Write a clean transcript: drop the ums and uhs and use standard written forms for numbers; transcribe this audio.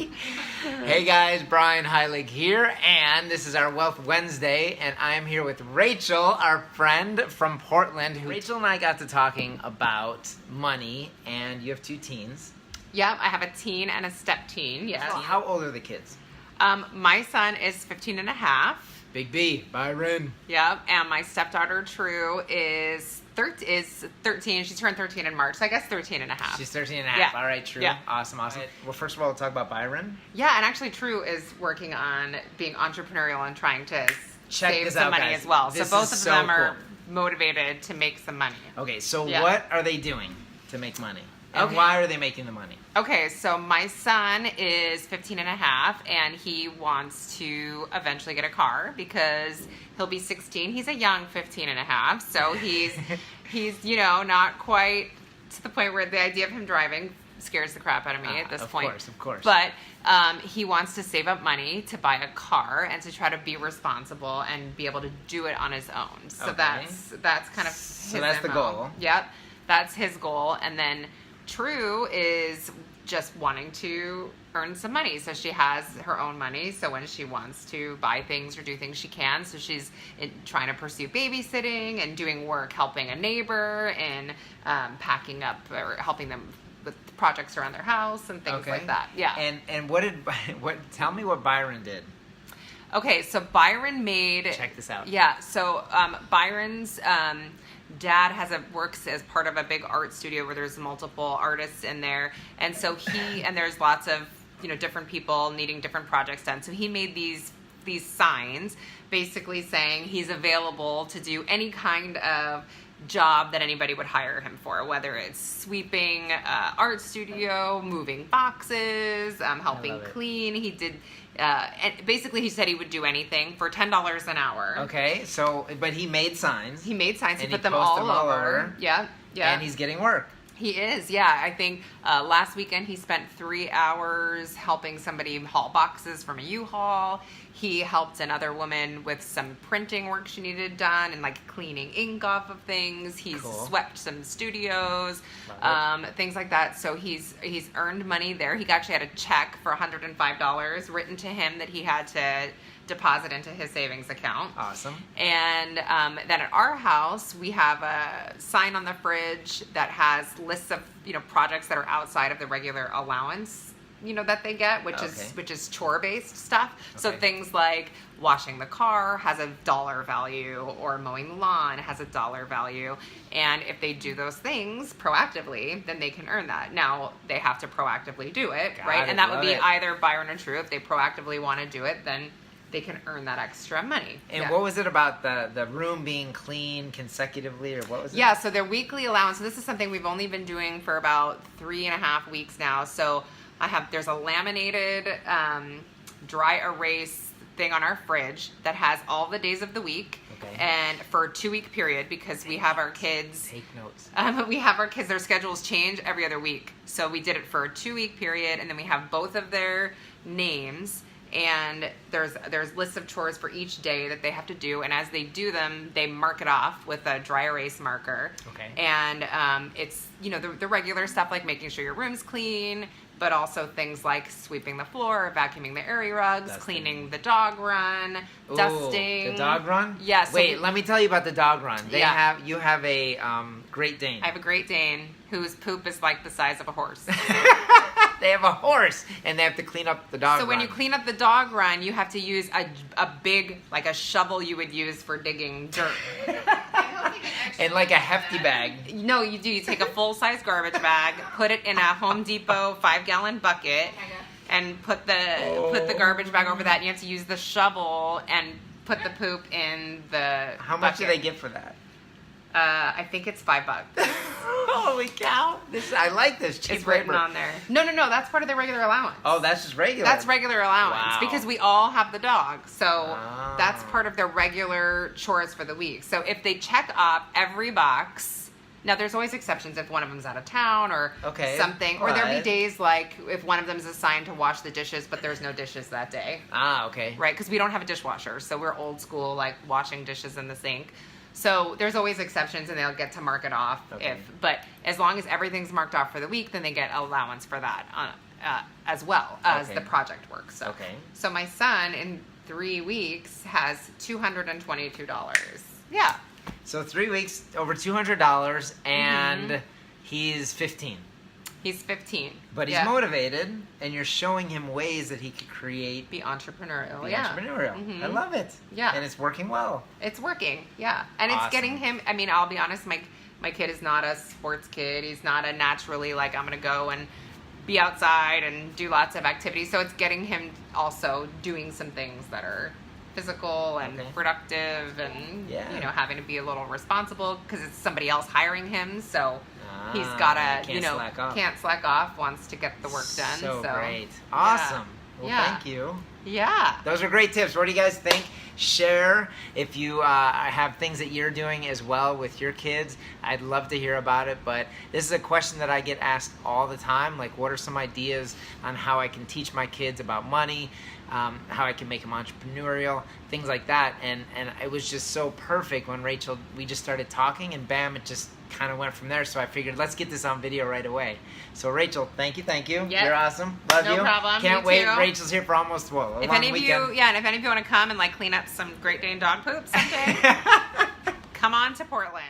Hey guys, Brian Heilig here, and this is our Wealth Wednesday, and I'm here with Rachel, our friend from Portland. Rachel and I got to talking about money, and you have two teens. Yep, I have a teen and a step teen, yes. How old are the kids? My son is 15 and a half. Big B, Byron. Yep, and my stepdaughter, True, is 13. She turned 13 in March, so I guess 13 and a half. She's 13 and a half. Yeah. All right, True. Yeah. Awesome. Well, first of all, we'll talk about Byron. Yeah, and actually True is working on being entrepreneurial and trying to save this some out, money guys. as well. This So both is of so them are cool. motivated to make some money. Okay, so Yeah. what are they doing to make money? And Okay. why are they making the money? Okay, so my son is 15 and a half, and he wants to eventually get a car because he'll be 16. He's a young 15 and a half, so he's not quite to the point where the idea of him driving scares the crap out of me at this point. Of course. But he wants to save up money to buy a car and to try to be responsible and be able to do it on his own. So Okay. that's kind of So his that's the MO. goal. Yep, that's his goal. And then True is just wanting to earn some money. So she has her own money. So when she wants to buy things or do things, she can. So she's trying to pursue babysitting and doing work, helping a neighbor and packing up or helping them with projects around their house and things like that. Yeah. And tell me what Byron did. Okay, so Byron made... Check this out. Yeah, so Byron's dad works as part of a big art studio where there's multiple artists in there. And so and there's lots of, different people needing different projects done. So he made these signs basically saying he's available to do any kind of job that anybody would hire him for, whether it's sweeping art studio, moving boxes, helping clean. He did and basically he said he would do anything for $10 an hour. Okay, but he made signs. He made signs. He And put he them posts all them all over. over. Yeah. And he's getting work. He is, yeah. I think last weekend he spent 3 hours helping somebody haul boxes from a U-Haul. He helped another woman with some printing work she needed done and cleaning ink off of things. He's Cool. swept some studios, things like that. So he's earned money there. He actually had a check for $105 written to him that he had to deposit into his savings account. Awesome. And then at our house, we have a sign on the fridge that has lists of projects that are outside of the regular allowance that they get, which is chore based stuff. So Okay. things like washing the car has a dollar value, or mowing the lawn has a dollar value. And if they do those things proactively, then they can earn that. Now they have to proactively do it, right? And that would be either Byron or True. If they proactively want to do it, then they can earn that extra money. And Yeah. what was it about the room being clean consecutively, or what was it? Yeah, so their weekly allowance, so this is something we've only been doing for about 3.5 weeks now. So there's a laminated dry erase thing on our fridge that has all the days of the week. Okay. And for a 2-week period, because we have our kids... Take notes. We have our kids, their schedules change every other week. So we did it for a 2-week period, and then we have both of their names, and there's lists of chores for each day that they have to do, and as they do them, they mark it off with a dry erase marker. Okay. And it's the regular stuff like making sure your room's clean, but also things like sweeping the floor, vacuuming the area rugs, Dusting. cleaning the dog run, Ooh, dusting. the dog run? Yeah. So Wait, let me tell you about the dog run. You have a Great Dane. I have a Great Dane whose poop is like the size of a horse. They have a horse, and they have to clean up the dog So run. when you clean up the dog run, you have to use a big, like a shovel you would use for digging dirt. And like a hefty bag. No, you do. You take a full-size garbage bag, put it in a Home Depot 5-gallon bucket, and put the garbage bag over that. And you have to use the shovel and put the poop in the How much do they bucket. get for that? I think it's $5. Holy cow! I like this cheap It's written labor. on there. No, that's part of their regular allowance. Oh, that's just regular. That's regular allowance Wow. because we all have the dog. So Ah. that's part of their regular chores for the week. So if they check off every box, now there's always exceptions if one of them's out of town or something. Or there'll be Right. days like if one of them is assigned to wash the dishes, but there's no dishes that day. Ah, okay. Right? Because we don't have a dishwasher. So we're old school, like washing dishes in the sink. So there's always exceptions, and they'll get to mark it off. Okay. But as long as everything's marked off for the week, then they get allowance for that. as well as Okay. the project work. So, Okay. so my son in 3 weeks has $222. Yeah. So 3 weeks, over $200, and Mm-hmm. he's 15. He's 15. But he's Yeah. motivated, and you're showing him ways that he could create, Be entrepreneurial. be Yeah. entrepreneurial. Mhm. I love it. Yeah. And it's working well. It's working, yeah, and it's Awesome. getting him. I mean, I'll be honest, my kid is not a sports kid. He's not a naturally like I'm gonna go and be outside and do lots of activities. So it's getting him also doing some things that are physical and Okay. productive, and Yeah. you know, having to be a little responsible because it's somebody else hiring him. So he's Ah, gotta, can't slack off. can't slack off. Wants to get the work done. So So great. Awesome. Well, Yeah. thank you. yeah. Those are great tips. What do you guys think? Share if you have things that you're doing as well with your kids. I'd love to hear about it. But this is a question that I get asked all the time. Like, what are some ideas on how I can teach my kids about money, how I can make them entrepreneurial, things like that. And it was just so perfect when Rachel, we just started talking, and bam, it just kind of went from there. So I figured, let's get this on video right away. So Rachel, thank you. Yep. You're awesome. Love No you. problem. Can't You wait. too. Rachel's here for almost a If long any of weekend. you, and if any of you want to come and like clean up some Great Dane dog poop someday, come on to Portland.